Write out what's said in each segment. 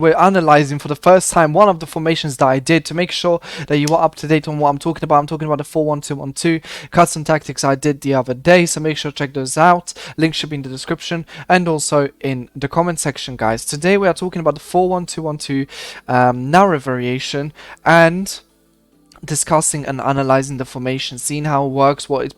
we're analyzing for the first time one of the formations that I did to make sure that you are up to date on what I'm talking about. I'm talking about the 4-1-2-1-2 custom tactics I did the other day, so make sure to check those out. Link should be in the description and also in the comment section, guys. Today we are talking about the 4-1-2-1-2 narrow variation and discussing and analyzing the formation, seeing how it works, what its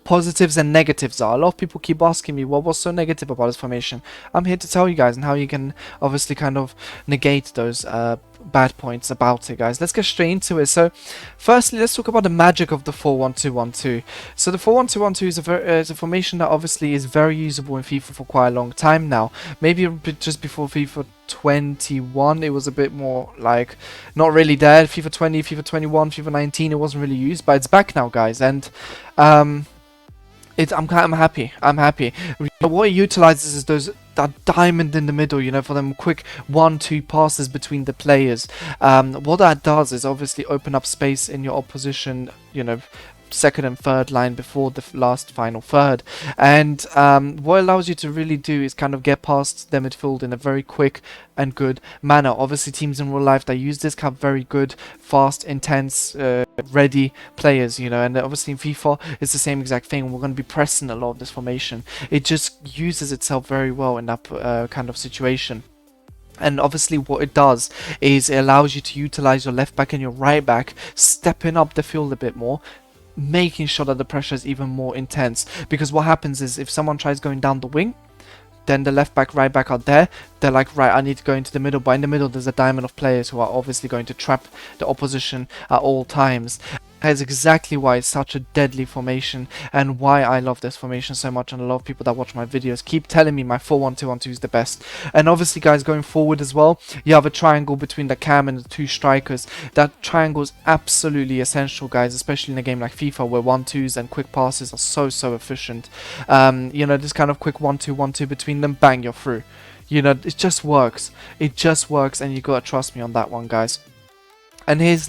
positives and negatives are. A lot of people keep asking me, well, what's so negative about this formation? I'm here to tell you guys and how you can obviously kind of negate those bad points about it, guys. Let's get straight into it. So firstly, let's talk about the magic of the 4-1-2-1-2. So the 4-1-2-1-2 is a formation that obviously is very usable in FIFA for quite a long time now. Maybe a bit just before FIFA 21 it was a bit more like not really there. FIFA 20, FIFA 21, FIFA 19 it wasn't really used, but it's back now, guys, and I'm happy. What it utilizes is that diamond in the middle, for them quick 1-2 passes between the players. What that does is obviously open up space in your opposition, second and third line before the last final third, and what allows you to really do is kind of get past the midfield in a very quick and good manner. Obviously teams in real life that use this have very good, fast, intense, ready players, and obviously in FIFA it's the same exact thing. We're going to be pressing a lot of this formation. It just uses itself very well in that kind of situation. And obviously what it does is it allows you to utilize your left back and your right back, stepping up the field a bit more, making sure that the pressure is even more intense. Because what happens is if someone tries going down the wing, then the left back, right back are there. They're like, right, I need to go into the middle. But in the middle, there's a diamond of players who are obviously going to trap the opposition at all times. That's exactly why it's such a deadly formation and why I love this formation so much, and a lot of people that watch my videos keep telling me my 4-1-2-1-2 is the best. And obviously, guys, going forward as well, you have a triangle between the cam and the two strikers. That triangle is absolutely essential, guys, especially in a game like FIFA where 1-2s and quick passes are so efficient. This kind of quick 1-2-1-2 between them, bang, you're through. It just works. It just works, and you gotta trust me on that one, guys. And here's,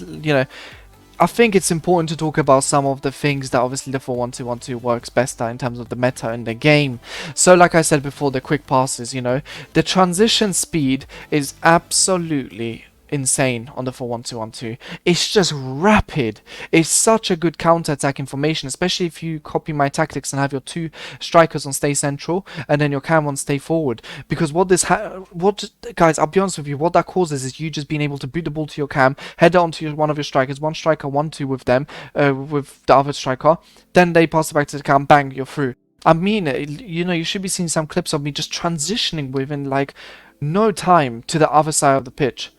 I think it's important to talk about some of the things that obviously the 4-1-2-1-2 works best at in terms of the meta in the game. So like I said before, the quick passes, the transition speed is absolutely insane on the 4-1-2-1-2. It's just rapid. It's such a good counter-attacking formation, especially if you copy my tactics and have your two strikers on stay central and then your cam on stay forward. Because guys, I'll be honest with you, what that causes is you just being able to boot the ball to your cam, head on to one of your strikers, one striker 1-2 with them, with the other striker, then they pass it back to the cam, bang, you're through. I mean, you should be seeing some clips of me just transitioning within like no time to the other side of the pitch.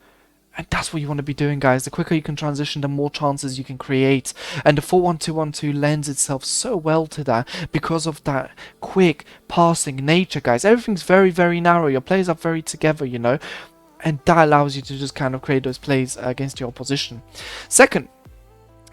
And that's what you want to be doing, guys. The quicker you can transition, the more chances you can create. And the 4-1-2-1-2 lends itself so well to that because of that quick passing nature, guys. Everything's very narrow. Your plays are very together, and that allows you to just kind of create those plays against your opposition. Second,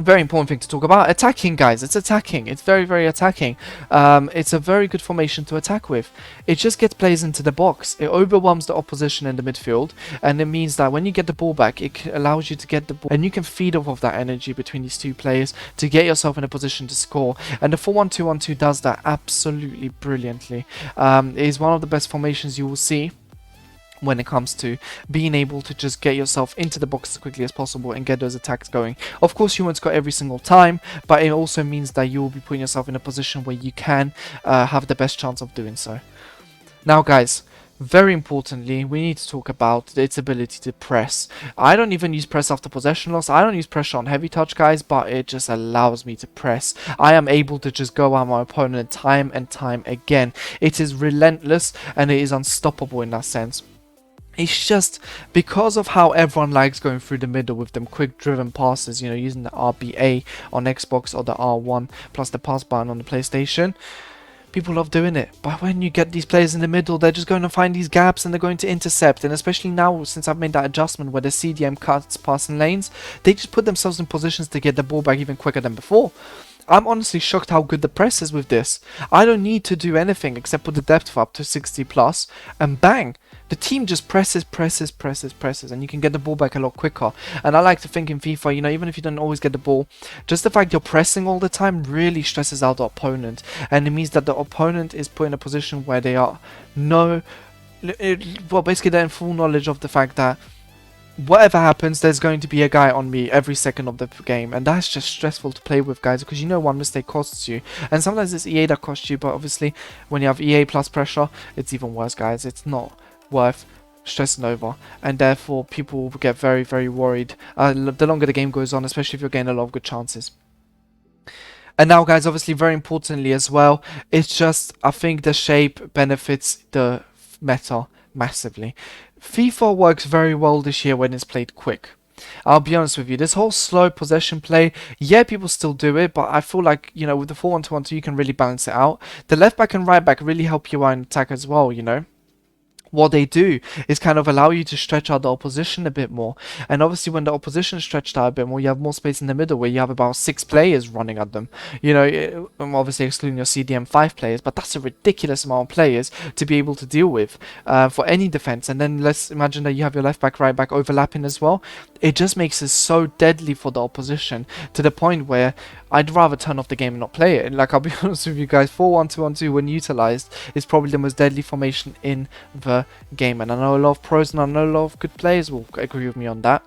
very important thing to talk about, attacking, guys. It's attacking. It's very attacking. It's a very good formation to attack with. It just gets players into the box. It overwhelms the opposition in the midfield, and it means that when you get the ball back, it allows you to get the ball, and you can feed off of that energy between these two players to get yourself in a position to score. And the 4-1-2-1-2 does that absolutely brilliantly. It is one of the best formations you will see when it comes to being able to just get yourself into the box as quickly as possible and get those attacks going. Of course, you won't score every single time, but it also means that you will be putting yourself in a position where you can have the best chance of doing so. Now, guys, very importantly, we need to talk about its ability to press. I don't even use press after possession loss. I don't use pressure on heavy touch, guys, but it just allows me to press. I am able to just go at my opponent time and time again. It is relentless and it is unstoppable in that sense. It's just because of how everyone likes going through the middle with them quick driven passes, using the RBA on Xbox or the R1 plus the pass button on the PlayStation. People love doing it, but when you get these players in the middle, they're just going to find these gaps and they're going to intercept. And especially now, since I've made that adjustment where the CDM cuts passing lanes, they just put themselves in positions to get the ball back even quicker than before. I'm honestly shocked how good the press is with this. I don't need to do anything except put the depth up to 60 plus, and bang, the team just presses, and you can get the ball back a lot quicker. And I like to think in FIFA, even if you don't always get the ball, just the fact you're pressing all the time really stresses out the opponent, and it means that the opponent is put in a position where they are no well, basically they're in full knowledge of the fact that whatever happens, there's going to be a guy on me every second of the game, and that's just stressful to play with, guys, because you know one mistake costs you, and sometimes it's EA that costs you, but obviously when you have EA plus pressure, it's even worse, guys. It's not worth stressing over, and therefore people will get very, very worried the longer the game goes on, especially if you're getting a lot of good chances. And now, guys, obviously very importantly as well, it's just, I think the shape benefits the meta massively. FIFA works very well this year when it's played quick. I'll be honest with you, this whole slow possession play, yeah, people still do it, but I feel like, you know, with the 4-1-2-1-2, you can really balance it out. The left back and right back really help you out in attack as well, you know. What they do is kind of allow you to stretch out the opposition a bit more. And obviously when the opposition is stretched out a bit more, you have more space in the middle where you have about 6 players running at them. You know, obviously excluding your CDM 5 players, but that's a ridiculous amount of players to be able to deal with for any defense. And then let's imagine that you have your left back, right back overlapping as well. It just makes it so deadly for the opposition to the point where I'd rather turn off the game and not play it. And like, I'll be honest with you guys, 4-1-2-1-2 when utilized is probably the most deadly formation in the game. And I know a lot of pros and I know a lot of good players will agree with me on that.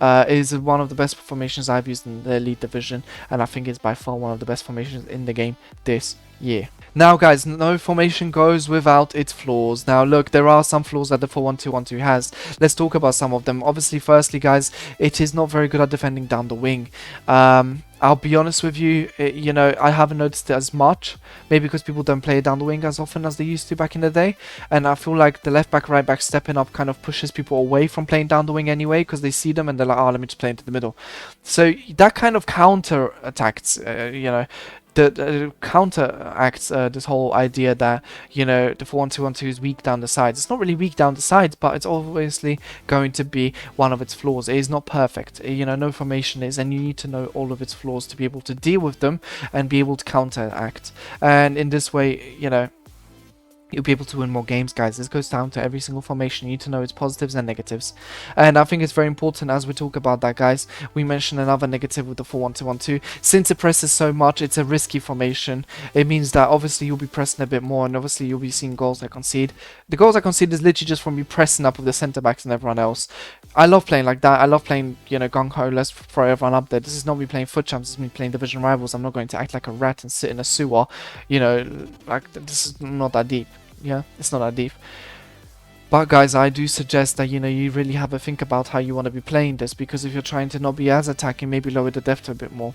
It is one of the best formations I've used in the Elite Division, and I think it's by far one of the best formations in the game this year. Now, guys, no formation goes without its flaws. Now, look, there are some flaws that the 4-1-2-1-2 has. Let's talk about some of them. Obviously, firstly, guys, it is not very good at defending down the wing. I'll be honest with you, you know, I haven't noticed it as much. Maybe because people don't play it down the wing as often as they used to back in the day. And I feel like the left back, right back stepping up kind of pushes people away from playing down the wing anyway, because they see them and they're like, oh, let me just play into the middle. So that kind of counter attacks, you know, the counteracts this whole idea that, you know, the 4-1-2-1-2 is weak down the sides. It's not really weak down the sides, but it's obviously going to be one of its flaws. It is not perfect, you know, no formation is, and you need to know all of its flaws to be able to deal with them and be able to counteract. And in this way, you know, you'll be able to win more games, guys. This goes down to every single formation. You need to know its positives and negatives. And I think it's very important as we talk about that, guys. We mentioned another negative with the 4-1-2-1-2. Since it presses so much, it's a risky formation. It means that obviously you'll be pressing a bit more, and obviously you'll be seeing goals I concede. The goals I concede is literally just from you pressing up with the centre backs and everyone else. I love playing like that. I love playing, you know, gung-ho, let's throw everyone up there. This is not me playing FUT Champs, this is me playing Division Rivals. I'm not going to act like a rat and sit in a sewer. You know, like, this is not that deep. Yeah, it's not that deep. But guys, I do suggest that, you know, you really have a think about how you want to be playing this, because if you're trying to not be as attacking, maybe lower the depth a bit more.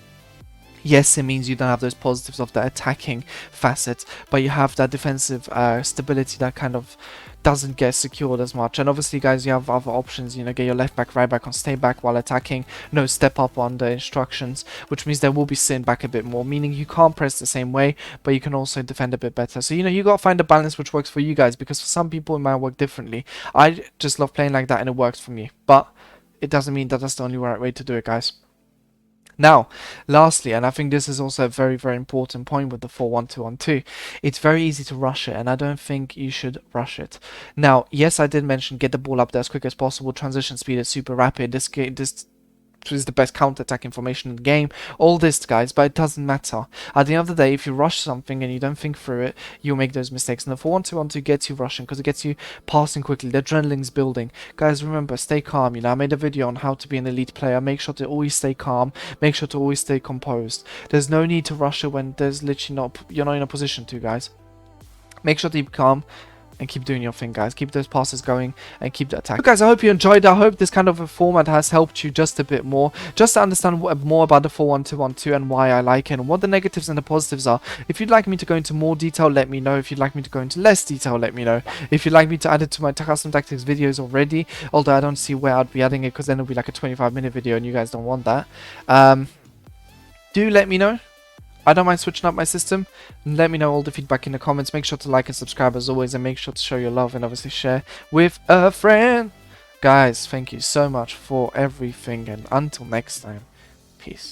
Yes, it means you don't have those positives of the attacking facets, but you have that defensive stability that kind of doesn't get secured as much. And obviously, guys, you have other options, you know, get your left back, right back on stay back while attacking, no step up on the instructions, which means they will be sitting back a bit more, meaning you can't press the same way, but you can also defend a bit better. So, you know, you got to find a balance which works for you guys, because for some people it might work differently. I just love playing like that and it works for me, but it doesn't mean that that's the only right way to do it, guys. Now, lastly, and I think this is also a very, very important point with the 4-1-2-1-2, it's very easy to rush it, and I don't think you should rush it. Now, yes, I did mention get the ball up there as quick as possible, transition speed is super rapid, this is the best counter-attacking formation in the game, all this, guys, but it doesn't matter. At the end of the day, if you rush something and you don't think through it, you'll make those mistakes. And the 4-1-2-1-2 gets you rushing because it gets you passing quickly, the adrenaline's building. Guys, remember, stay calm. You know, I made a video on how to be an elite player. Make sure to always stay calm, make sure to always stay composed. There's no need to rush it when there's literally you're not in a position to, guys. Make sure to be calm and keep doing your thing, guys. Keep those passes going and keep the attack. So guys, I hope you enjoyed. I hope this kind of a format has helped you just a bit more, just to understand more about the 4-1-2-1-2 and why I like it and what the negatives and the positives are. If you'd like me to go into more detail, let me know. If you'd like me to go into less detail, let me know. If you'd like me to add it to my custom tactics videos already, although I don't see where I'd be adding it, because then it'll be like a 25-minute video and you guys don't want that. Do let me know. I don't mind switching up my system. Let me know all the feedback in the comments. Make sure to like and subscribe as always, and make sure to show your love and obviously share with a friend. Guys, thank you so much for everything, and until next time, peace.